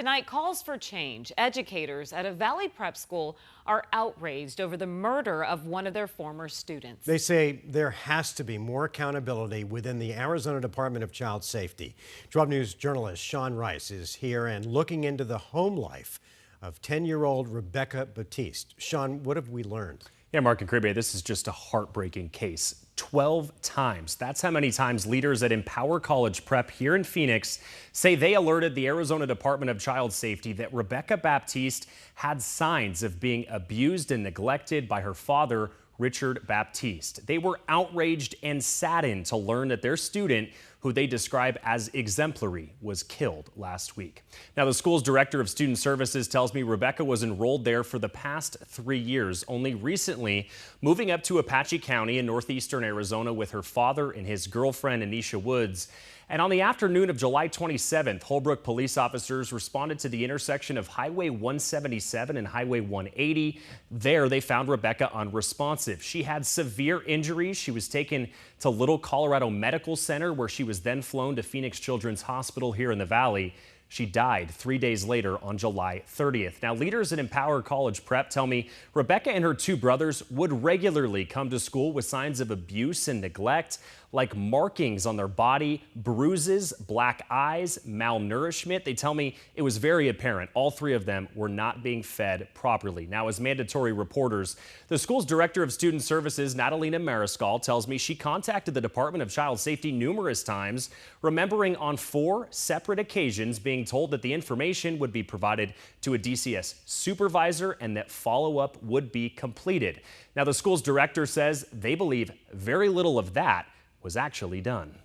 Tonight calls for change. Educators at a Valley Prep school are outraged over the murder of one of their former students. They say there has to be more accountability within the Arizona Department of Child Safety. 12 News journalist Sean Rice is here and looking into the home life of 10-year-old Rebekah Baptiste. Sean, what have we learned? Yeah, Mark and Cribbay, this is just a heartbreaking case. 12 times. That's how many times leaders at Empower College Prep here in Phoenix say they alerted the Arizona Department of Child Safety that Rebekah Baptiste had signs of being abused and neglected by her father, Richard Baptiste. They were outraged and saddened to learn that their student, who they describe as exemplary, was killed last week. Now, the school's director of student services tells me Rebekah was enrolled there for the past 3 years, only recently moving up to Apache County in northeastern Arizona with her father and his girlfriend, Anicia Woods. And on the afternoon of July 27th, Holbrook police officers responded to the intersection of Highway 177 and Highway 180. There, they found Rebekah unresponsive. She had severe injuries. She was taken to Little Colorado Medical Center, where she was then flown to Phoenix Children's Hospital here in the Valley. She died 3 days later on July 30th. Now, leaders at Empower College Prep tell me Rebekah and her two brothers would regularly come to school with signs of abuse and neglect, like markings on their body, bruises, black eyes, malnourishment. They tell me it was very apparent all three of them were not being fed properly. Now, as mandatory reporters, the school's director of student services, Natalina Mariscal, tells me she contacted the Department of Child Safety numerous times, remembering on 4 separate occasions being told that the information would be provided to a DCS supervisor and that follow-up would be completed. Now, the school's director says they believe very little of that was actually done.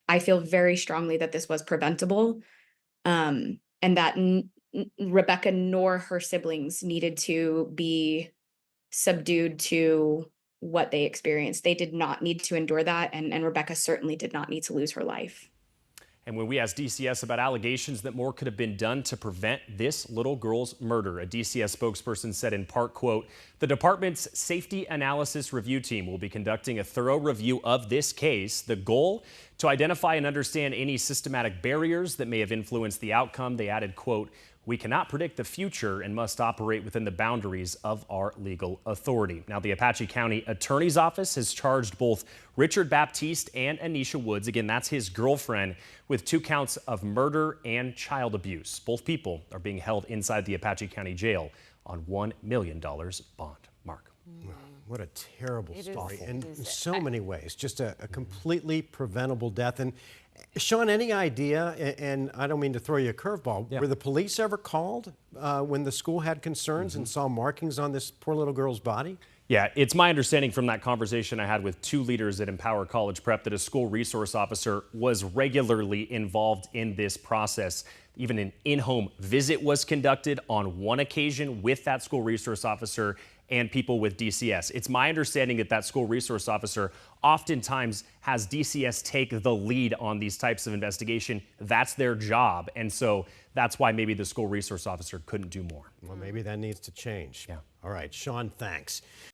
I feel very strongly that this was preventable, and that Rebekah nor her siblings needed to be subdued to what they experienced. They did not need to endure that, and Rebekah certainly did not need to lose her life. And when we asked DCS about allegations that more could have been done to prevent this little girl's murder, a DCS spokesperson said in part, quote, "The department's safety analysis review team will be conducting a thorough review of this case. The goal, to identify and understand any systematic barriers that may have influenced the outcome." They added, quote, "We cannot predict the future and must operate within the boundaries of our legal authority." Now, the Apache County Attorney's Office has charged both Richard Baptiste and Anicia Woods, again, that's his girlfriend, with 2 counts of murder and child abuse. Both people are being held inside the Apache County Jail on $1 million bond. Mark. What a terrible story in so many ways. Just a completely preventable death. And Sean, any idea, and I don't mean to throw you a curveball, were the police ever called when the school had concerns and saw markings on this poor little girl's body? Yeah, it's my understanding from that conversation I had with 2 leaders at Empower College Prep that a school resource officer was regularly involved in this process. Even an in-home visit was conducted on one occasion with that school resource officer and people with DCS. It's my understanding that that school resource officer oftentimes has DCS take the lead on these types of investigation. That's their job. And so that's why maybe the school resource officer couldn't do more. Well, maybe that needs to change. Yeah. All right, Sean, thanks.